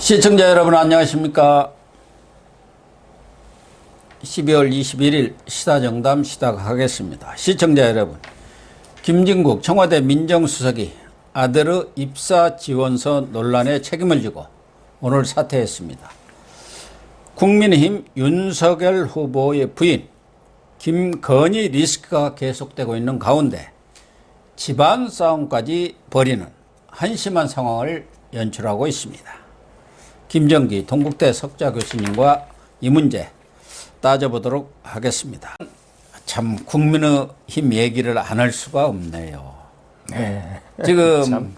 시청자 여러분 안녕하십니까. 12월 21일 시사정담 시작하겠습니다. 시청자 여러분, 김진국 청와대 민정수석이 아들의 입사 지원서 논란에 책임을 지고 오늘 사퇴했습니다. 국민의힘 윤석열 후보의 부인 김건희 리스크가 계속되고 있는 가운데 집안 싸움까지 벌이는 한심한 상황을 연출하고 있습니다. 김정기 동국대 석좌 교수님과 이 문제 따져보도록 하겠습니다. 참 국민의힘 얘기를 안 할 수가 없네요. 네. 지금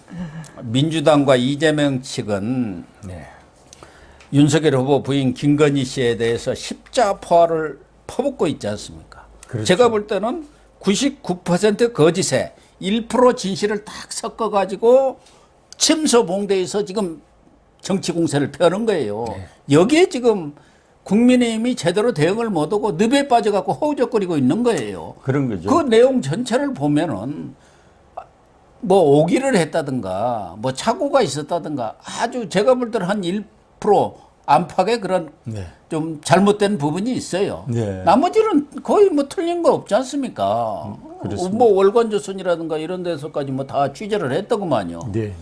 민주당과 이재명 측은 윤석열 후보 부인 김건희 씨에 대해서 십자포화를 퍼붓고 있지 않습니까? 그렇죠. 제가 볼 때는 99% 거짓에 1% 진실을 딱 섞어가지고 침소봉대에서 지금 정치 공세를 펴는 거예요. 여기에 지금 국민의힘이 제대로 대응을 못하고 늪에 빠져갖고 허우적거리고 있는 거예요. 그런 거죠. 그 내용 전체를 보면은 뭐 오기를 했다든가 뭐 착오가 있었다든가 아주 제가 볼 때는 한 1% 안팎의 그런 좀 잘못된 부분이 있어요. 나머지는 거의 뭐 틀린 거 없지 않습니까? 뭐 월간조선이라든가 이런 데서까지 뭐 다 취재를 했더구만요. 네.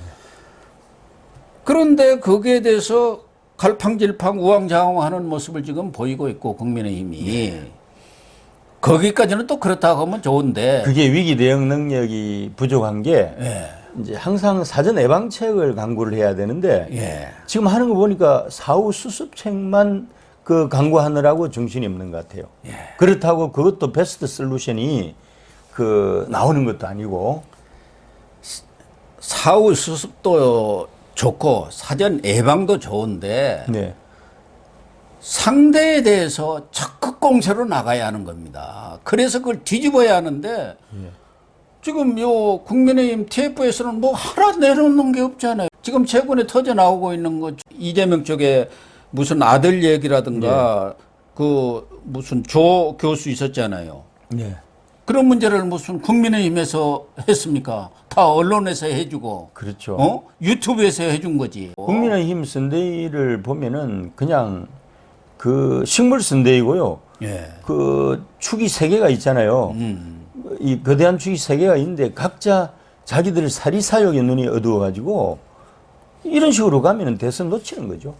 그런데 거기에 대해서 갈팡질팡 우왕좌왕하는 모습을 지금 보이고 있고 국민의힘이 거기까지는 또 그렇다고 하면 좋은데 그게 위기 대응 능력이 부족한 게 이제 항상 사전 예방책을 강구를 해야 되는데 지금 하는 거 보니까 사후 수습책만 그 강구하느라고 정신이 없는 것 같아요. 그렇다고 그것도 베스트 솔루션이 그 나오는 것도 아니고 사후 수습도 좋고 사전 예방도 좋은데 상대에 대해서 적극 공세로 나가야 하는 겁니다. 그래서 그걸 뒤집어야 하는데 지금 요 국민의힘 TF에서는 뭐 하나 내놓는 게 없잖아요. 지금 최근에 터져 나오고 있는 거 이재명 쪽에 무슨 아들 얘기라든가 그 무슨 조 교수 있었잖아요. 그런 문제를 무슨 국민의힘에서 했습니까? 다 언론에서 해주고. 그렇죠. 유튜브에서 해준 거지. 국민의힘 선대위를 보면은 그냥 그 식물 선대위고요. 그 축이 세 개가 있잖아요. 이 거대한 축이 세 개가 있는데 각자 자기들 사리사욕의 눈이 어두워가지고 이런 식으로 가면은 대선 놓치는 거죠.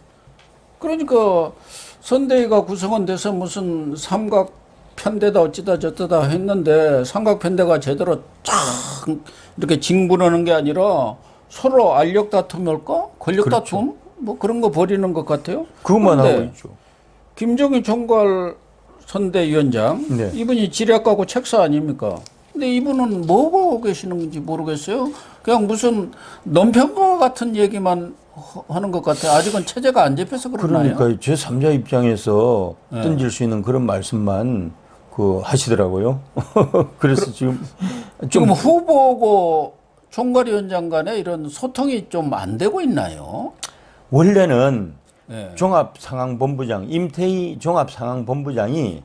그러니까 선대위가 구성원 돼서 무슨 삼각 편대다 어찌다 저쩌다 했는데 삼각편대가 제대로 쫙 이렇게 징분하는 게 아니라 서로 알력 다툼일까? 권력 다툼? 뭐 그런 거 벌이는 것 같아요. 그것만 하고 있죠. 김정희 총괄 선대위원장 이분이 지략가고 책사 아닙니까? 근데 이분은 뭐 보고 계시는지 모르겠어요. 그냥 무슨 논평과 같은 얘기만 하는 것 같아요. 아직은 체제가 안 잡혀서 그러나요? 그러니까 제3자 입장에서 던질 수 있는 그런 말씀만 그 하시더라고요. 그래서 지금 후보고 총괄위원장 간에 이런 소통이 좀 안 되고 있나요? 원래는 종합상황본부장 임태희 종합상황본부장이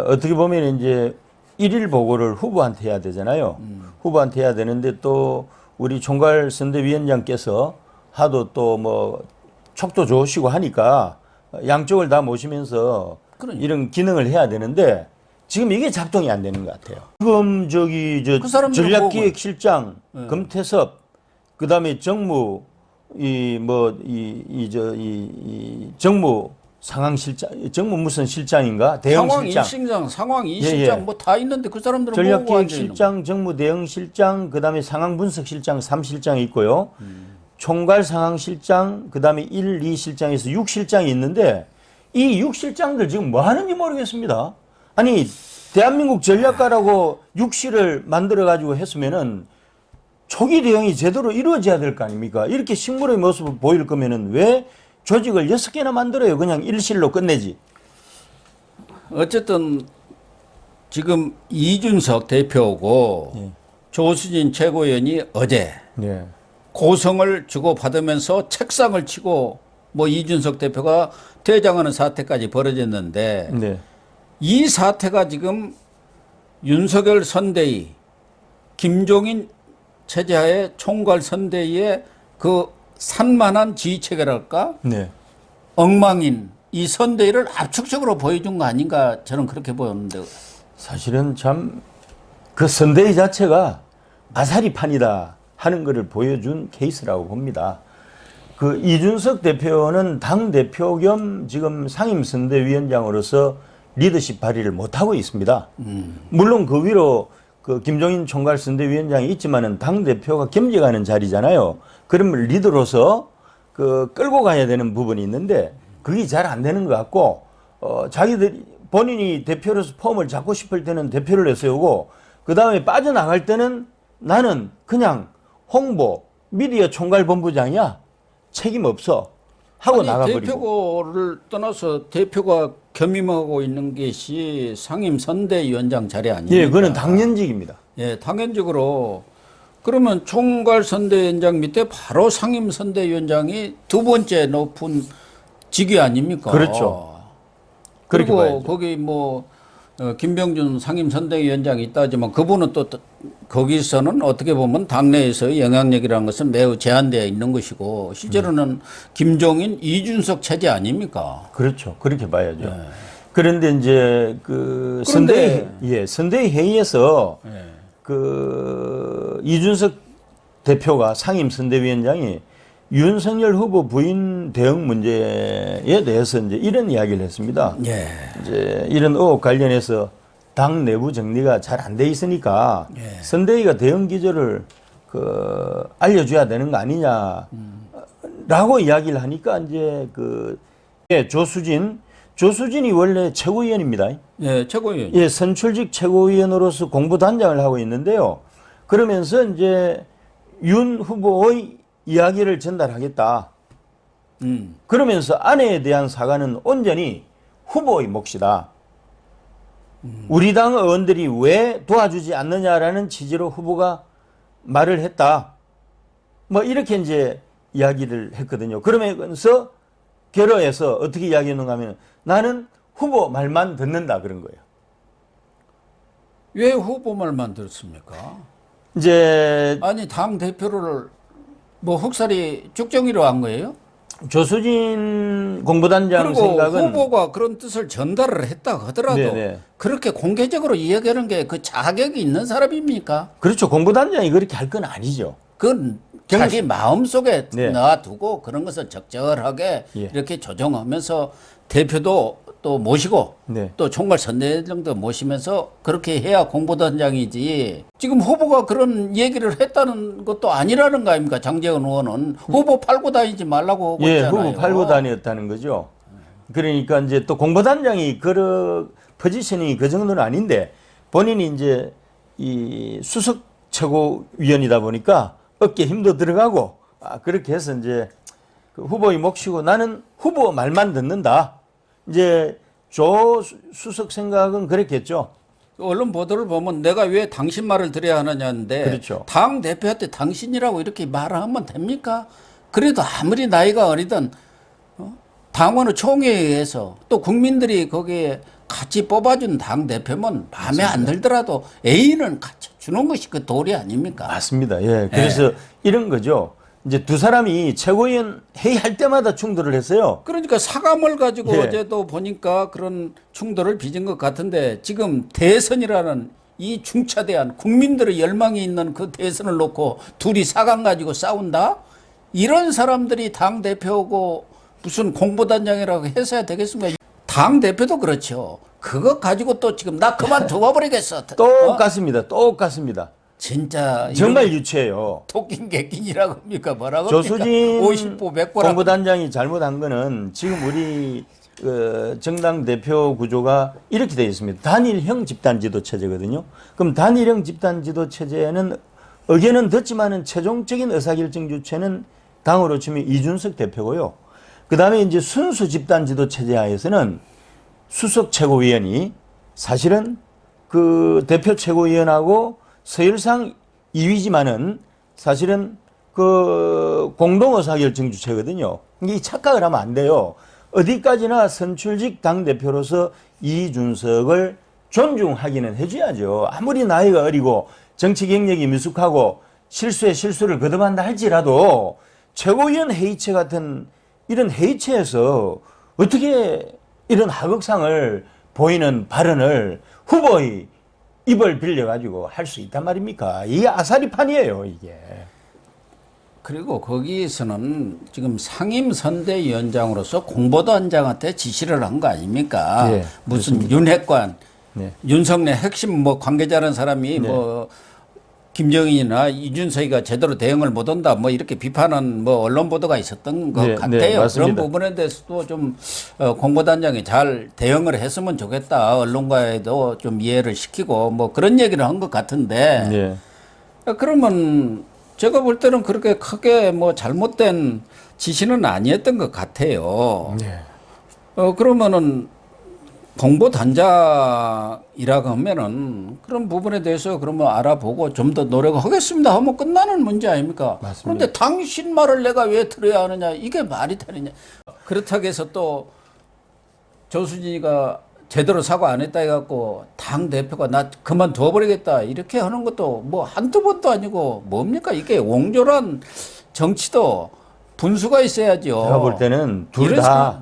어떻게 보면 이제 일일 보고를 후보한테 해야 되잖아요. 후보한테 해야 되는데 또 우리 총괄선대위원장께서 하도 또 뭐 촉도 좋으시고 하니까 양쪽을 다 모시면서 이런 기능을 해야 되는데 지금 이게 작동이 안 되는 것 같아요. 지금 저기 그 전략기획실장 금태섭 그다음에 정무 정무 상황실장 정무 무슨 실장인가 대응실장 상황 이실장 뭐 다 있는데 그 사람들은 전략기획실장 정무 대응실장 그다음에 상황분석실장 3실장이 있고요. 총괄상황실장 그다음에 1, 2실장에서 6실장이 있는데 이 6실장들 지금 뭐 하는지 모르겠습니다. 아니 대한민국 전략가라고 6실을 만들어 가지고 했으면은 초기 대응이 제대로 이루어져야 될 거 아닙니까? 이렇게 식물의 모습을 보일 거면은 왜 조직을 6개나 만들어요? 그냥 1실로 끝내지. 어쨌든 지금 이준석 대표고 조수진 최고위원이 어제 고성을 주고받으면서 책상을 치고 뭐 이준석 대표가 퇴장하는 사태까지 벌어졌는데 이 사태가 지금 윤석열 선대위 김종인 체제하에 총괄 선대위의 그 산만한 지휘체계랄까? 네. 엉망인 이 선대위를 압축적으로 보여준 거 아닌가 저는 그렇게 보였는데. 사실은 참 그 선대위 자체가 아사리판이다 하는 것을 보여준 케이스라고 봅니다. 그 이준석 대표는 당 대표 겸 지금 상임선대위원장으로서 리더십 발휘를 못하고 있습니다. 물론 그 위로 그 김종인 총괄선대위원장이 있지만은 당 대표가 겸직하는 자리잖아요. 그러면 리더로서 그 끌고 가야 되는 부분이 있는데 그게 잘 안 되는 것 같고 자기들이 본인이 대표로서 폼을 잡고 싶을 때는 대표를 내세우고 그 다음에 빠져나갈 때는 나는 그냥 홍보 미디어 총괄본부장이야. 책임 없어 하고 아니, 나가버리고. 대표를 떠나서 대표가 겸임하고 있는 것이 상임선대위원장 자리 아닙니까? 예, 그거는 당연직입니다. 예, 당연적으로. 그러면 총괄선대위원장 밑에 바로 상임선대위원장이 두 번째 높은 직위 아닙니까? 그렇죠. 그렇게 그리고 봐야죠. 거기 뭐 김병준 상임선대위원장이 있다 하지만 그분은 또 거기서는 어떻게 보면 당내에서 영향력이라는 것은 매우 제한되어 있는 것이고 실제로는 김종인, 이준석 체제 아닙니까? 그렇죠. 그렇게 봐야죠. 그런데 이제 그 그런데 선대위 회의에서 예. 그 이준석 대표가 상임 선대위원장이 윤석열 후보 부인 대응 문제에 대해서 이제 이런 이야기를 했습니다. 예. 이제 이런 의혹 관련해서 당 내부 정리가 잘 안 돼 있으니까 예. 선대위가 대응 기조를 알려줘야 되는 거 아니냐라고 이야기를 하니까 이제 조수진이 원래 최고위원입니다. 예, 최고위원. 예, 선출직 최고위원으로서 공보단장을 하고 있는데요. 그러면서 이제 윤 후보의 이야기를 전달하겠다. 그러면서 아내에 대한 사과는 온전히 후보의 몫이다. 우리 당 의원들이 왜 도와주지 않느냐라는 취지로 후보가 말을 했다. 뭐 이렇게 이제 이야기를 했거든요. 그러면서 결어해서 어떻게 이야기했는가 하면 나는 후보 말만 듣는다 그런 거예요. 왜 후보 말만 들었습니까? 이제 아니 당 대표를 뭐 흑살이 쭉정이로 한 거예요? 조수진 공보단장 그리고 생각은 후보가 그런 뜻을 전달을 했다 하더라도 네네. 그렇게 공개적으로 이야기하는 게 그 자격이 있는 사람입니까? 그렇죠. 공보단장이 그렇게 할 건 아니죠. 그건 자기 마음속에 네. 놔두고 그런 것을 적절하게 예. 이렇게 조정하면서 대표도 또 모시고 네. 또 총괄선대위원장도 모시면서 그렇게 해야 공보단장이지. 지금 후보가 그런 얘기를 했다는 것도 아니라는 거 아닙니까? 장재원 의원은 후보 팔고 다니지 말라고 하고 예, 있잖아요. 후보 팔고 다녔다는 거죠. 그러니까 이제 또 공보단장이 그 포지션이 그 정도는 아닌데 본인이 이제 이 수석 최고위원이다 보니까 어깨 힘도 들어가고 그렇게 해서 이제 그 후보의 몫이고 나는 후보 말만 듣는다. 이제 조 수석 생각은 그랬겠죠. 언론 보도를 보면 내가 왜 당신 말을 들어야 하느냐는데 그렇죠. 당 대표한테 당신이라고 이렇게 말하면 됩니까? 그래도 아무리 나이가 어리든 당원의 총회에 의해서 또 국민들이 거기에 같이 뽑아준 당 대표면 마음에 안 들더라도 애인은 같이 주는 것이 그 도리 아닙니까? 맞습니다. 예. 그래서 이런 거죠. 이제 두 사람이 최고위원 회의할 때마다 충돌을 했어요. 그러니까 사감을 가지고 예. 어제도 보니까 그런 충돌을 빚은 것 같은데 지금 대선이라는 이 중차대한 국민들의 열망이 있는 그 대선을 놓고 둘이 사감 가지고 싸운다? 이런 사람들이 당 대표고 무슨 공보단장이라고 해서야 되겠습니까? 당 대표도 그렇죠. 그거 가지고 또 지금 나 그만 두어버리겠어. 똑같습니다. 똑같습니다. 진짜 정말 유치해요. 토낀 개낀이라고 합니까? 뭐라고 조수진 50보 100보라고. 공보단장이 잘못한 거는 지금 우리 정당 대표 구조가 이렇게 되어 있습니다. 단일형 집단 지도 체제거든요. 그럼 단일형 집단 지도 체제는 의견은 듣지만은 최종적인 의사결정 주체는 당으로 치면 이준석 대표고요. 그 다음에 이제 순수 집단 지도 체제 하에서는 수석 최고위원이 사실은 그 대표 최고위원하고 서열상 2위지만은 사실은 그 공동 의사결정 주체거든요. 이 착각을 하면 안 돼요. 어디까지나 선출직 당대표로서 이준석을 존중하기는 해줘야죠. 아무리 나이가 어리고 정치 경력이 미숙하고 실수에 실수를 거듭한다 할지라도 최고위원 회의체 같은 이런 회의체에서 어떻게 이런 하극상을 보이는 발언을 후보의 입을 빌려가지고 할 수 있단 말입니까? 이게 아사리판이에요, 이게. 그리고 거기에서는 지금 상임선대위원장으로서 공보단장한테 지시를 한 거 아닙니까? 예, 무슨 그렇습니다. 윤핵관, 네. 윤석열 핵심 뭐 관계자라는 사람이 뭐 김정인이나 이준석이가 제대로 대응을 못한다 뭐 이렇게 비판한 뭐 언론 보도가 있었던 것 네, 같아요. 네, 맞습니다. 그런 부분에 대해서도 좀 공보단장이 잘 대응을 했으면 좋겠다. 언론과에도 좀 이해를 시키고 뭐 그런 얘기를 한 것 같은데 네. 그러면 제가 볼 때는 그렇게 크게 뭐 잘못된 지시는 아니었던 것 같아요. 네. 그러면은 공보단장이라고 하면은 그런 부분에 대해서 그러면 알아보고 좀 더 노력하겠습니다 하면 끝나는 문제 아닙니까? 맞습니다. 그런데 당신 말을 내가 왜 들어야 하느냐 이게 말이 되느냐. 그렇다고 해서 또 조수진이가 제대로 사과 안 했다 해갖고 당 대표가 나 그만둬 버리겠다 이렇게 하는 것도 뭐 한두 번도 아니고 뭡니까 이게 옹졸한 정치도 분수가 있어야죠. 제가 볼 때는 둘 이래서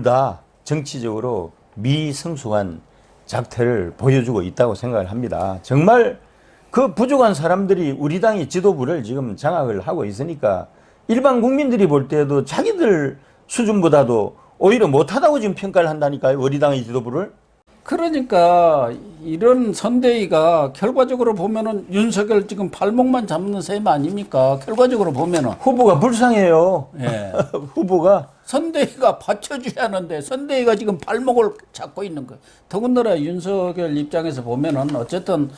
다 정치적으로 미성숙한 작태를 보여주고 있다고 생각을 합니다. 정말 그 부족한 사람들이 우리 당의 지도부를 지금 장악을 하고 있으니까 일반 국민들이 볼 때도 자기들 수준보다도 오히려 못하다고 지금 평가를 한다니까요. 우리 당의 지도부를. 그러니까 이런 선대위가 결과적으로 보면은 윤석열 지금 발목만 잡는 셈 아닙니까? 결과적으로 보면은 후보가 불쌍해요. 예. 후보가. 선대위가 받쳐줘야 하는데 선대위가 지금 발목을 잡고 있는 거예요. 더군다나 윤석열 입장에서 보면은 어쨌든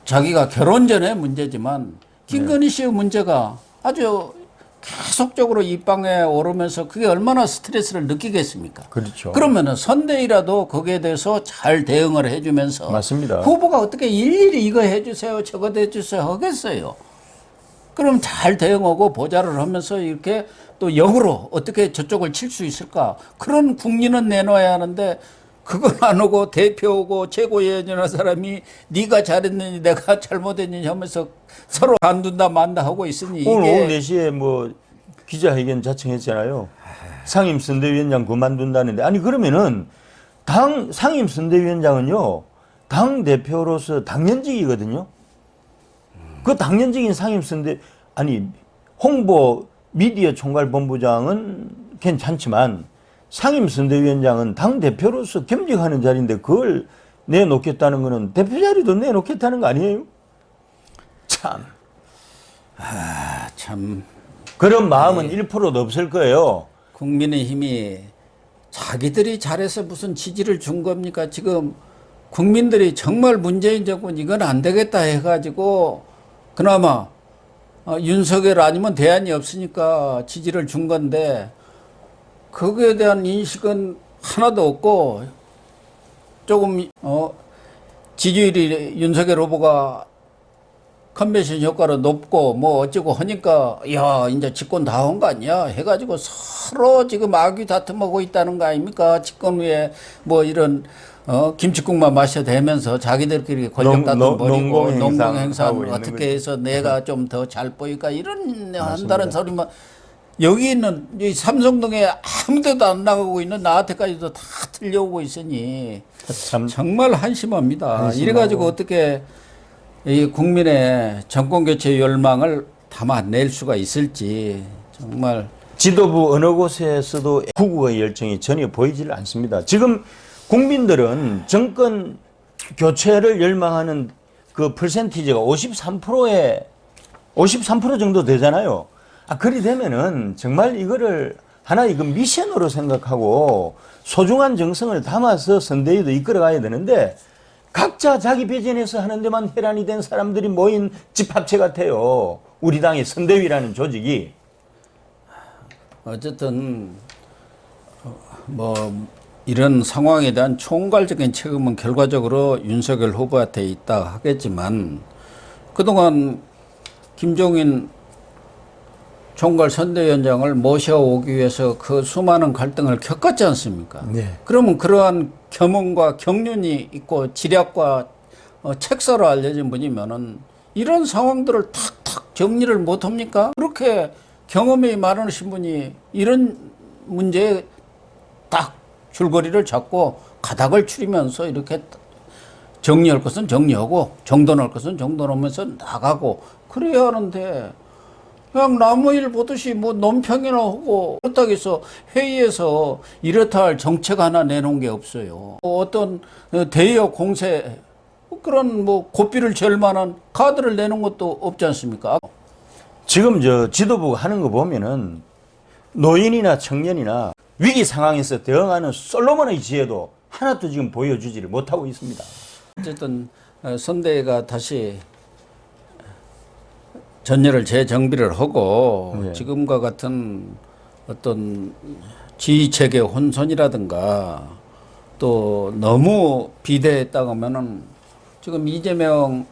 자기가 결혼 전에 문제지만 김건희 씨의 문제가 아주 계속적으로 입방에 오르면서 그게 얼마나 스트레스를 느끼겠습니까? 그렇죠. 그러면은 선대위라도 거기에 대해서 잘 대응을 해주면서 맞습니다. 후보가 어떻게 일일이 이거 해주세요, 저거 해주세요 하겠어요. 그럼 잘 대응하고 보좌를 하면서 이렇게 또 역으로 어떻게 저쪽을 칠 수 있을까? 그런 국리는 내놔야 하는데 그건 안 오고 대표고 최고위원이라는 사람이 네가 잘했느니 내가 잘못했느니 하면서 서로 간둔다 만다 하고 있으니 이게 오늘 오후 4시에 뭐 기자회견 자청했잖아요. 상임선대위원장 그만둔다는데 아니 그러면은 당 상임선대위원장은요 당 대표로서 당연직이거든요. 그 당연직인 상임선대 아니 홍보 미디어 총괄본부장은 괜찮지만 상임선대위원장은 당 대표로서 겸직하는 자리인데 그걸 내놓겠다는 거는 대표 자리도 내놓겠다는 거 아니에요? 참. 참 그런 마음은 1%도 없을 거예요. 국민의힘이 자기들이 잘해서 무슨 지지를 준 겁니까? 지금 국민들이 정말 문재인 정권 이건 안 되겠다 해가지고 그나마 윤석열 아니면 대안이 없으니까 지지를 준 건데 거기에 대한 인식은 하나도 없고 조금 지지율이 윤석열 후보가 컨벤션 효과로 높고 뭐 어쩌고 하니까 야 이제 집권 다 한 거 아니야 해가지고 서로 지금 악유 다툼하고 있다는 거 아닙니까? 집권 후에 뭐 이런 김치국만 마셔대면서 자기들끼리 권력 다툼 벌이고 농공행산 어떻게 해서 내가 좀 더 잘 보일까 이런 한다는 소리만 여기 있는 이 삼성동에 아무 데도 안 나가고 있는 나한테까지도 다 들려오고 있으니 참 정말 한심합니다. 한심하고. 이래가지고 어떻게 이 국민의 정권교체 열망을 담아낼 수가 있을지 정말 지도부 어느 곳에서도 구구의 열정이 전혀 보이질 않습니다. 지금 국민들은 정권 교체를 열망하는 그 퍼센티지가 53% 정도 되잖아요. 그리 되면은 정말 이거를 하나의 이거 미션으로 생각하고 소중한 정성을 담아서 선대위도 이끌어가야 되는데 각자 자기 배전에서 하는 데만 혈안이 된 사람들이 모인 집합체 같아요. 우리 당의 선대위라는 조직이. 어쨌든 뭐 이런 상황에 대한 총괄적인 책임은 결과적으로 윤석열 후보한테 있다 하겠지만 그동안 김종인 총괄선대위원장을 모셔오기 위해서 그 수많은 갈등을 겪었지 않습니까? 네. 그러면 그러한 겸응과 경륜이 있고 지략과 책사로 알려진 분이면은 이런 상황들을 탁탁 정리를 못 합니까? 그렇게 경험이 많으신 분이 이런 문제에 딱 줄거리를 잡고 가닥을 추리면서 이렇게 정리할 것은 정리하고 정돈할 것은 정돈하면서 나가고 그래야 하는데 그냥 나무일 보듯이 뭐 논평이나 하고 그렇다고 해서 회의에서 이렇다 할 정책 하나 내놓은 게 없어요. 어떤 대여 공세 그런 뭐 고삐를 잴 만한 카드를 내놓은 것도 없지 않습니까? 지금 저 지도부가 하는 거 보면은 노인이나 청년이나 위기 상황에서 대응하는 솔로몬의 지혜도 하나도 지금 보여주지를 못하고 있습니다. 어쨌든 선대위가 다시 전열을 재정비를 하고 네. 지금과 같은 어떤 지휘체계 혼선이라든가 또 너무 비대했다고 하면은 지금 이재명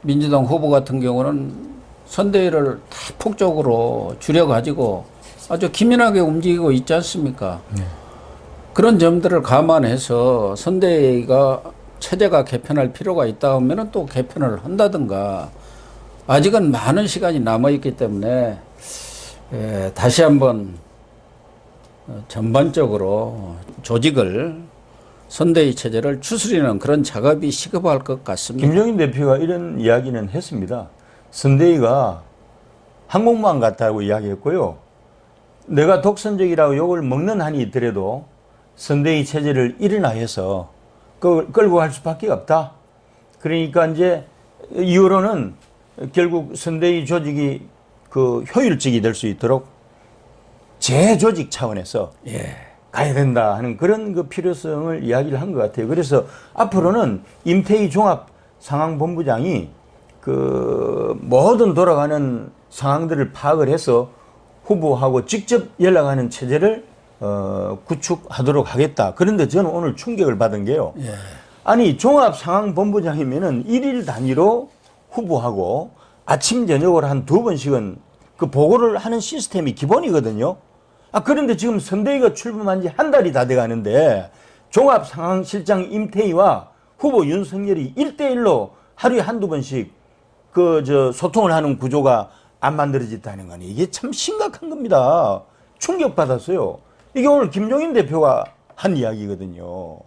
민주당 후보 같은 경우는 선대위를 대폭적으로 줄여가지고 아주 기민하게 움직이고 있지 않습니까? 네. 그런 점들을 감안해서 선대위가 체제가 개편할 필요가 있다 하면은 또 개편을 한다든가 아직은 많은 시간이 남아있기 때문에 다시 한번 전반적으로 조직을 선대위 체제를 추스리는 그런 작업이 시급할 것 같습니다. 김종인 대표가 이런 이야기는 했습니다. 선대위가 항공모함 같다고 이야기했고요. 내가 독선적이라고 욕을 먹는 한이 있더라도 선대위 체제를 일어나해서 끌고 갈 수밖에 없다. 그러니까 이제 이후로는 결국 선대위 조직이 그 효율적이 될 수 있도록 재조직 차원에서 가야 된다 하는 그런 그 필요성을 이야기를 한 것 같아요. 그래서 앞으로는 임태희 종합상황본부장이 그 모든 돌아가는 상황들을 파악을 해서 후보하고 직접 연락하는 체제를 구축하도록 하겠다. 그런데 저는 오늘 충격을 받은 게요. 아니 종합상황본부장이면은 일일 단위로 후보하고 아침 저녁으로 한 2번씩은 그 보고를 하는 시스템이 기본이거든요. 그런데 지금 선대위가 출범한 지 한 달이 다 돼가는데 종합상황실장 임태희와 후보 윤석열이 1대1로 하루에 한두 번씩 소통을 하는 구조가 안 만들어졌다는 거니 이게 참 심각한 겁니다. 충격받았어요. 이게 오늘 김종인 대표가 한 이야기거든요.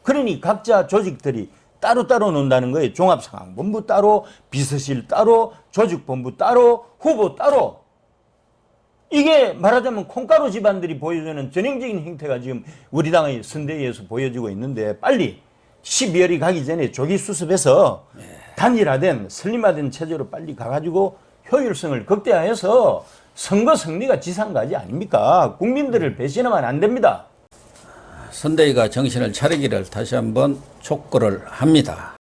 그러니 각자 조직들이 따로따로 논다는 거예요. 종합상황본부 따로, 비서실 따로, 조직본부 따로, 후보 따로. 이게 말하자면 콩가루 집안들이 보여주는 전형적인 행태가 지금 우리 당의 선대위에서 보여지고 있는데 빨리 12월이 가기 전에 조기 수습해서 단일화된 슬림화된 체제로 빨리 가가지고 효율성을 극대화해서 선거 승리가 지상가지 아닙니까? 국민들을 배신하면 안 됩니다. 선대위가 정신을 차리기를 다시 한번 촉구를 합니다.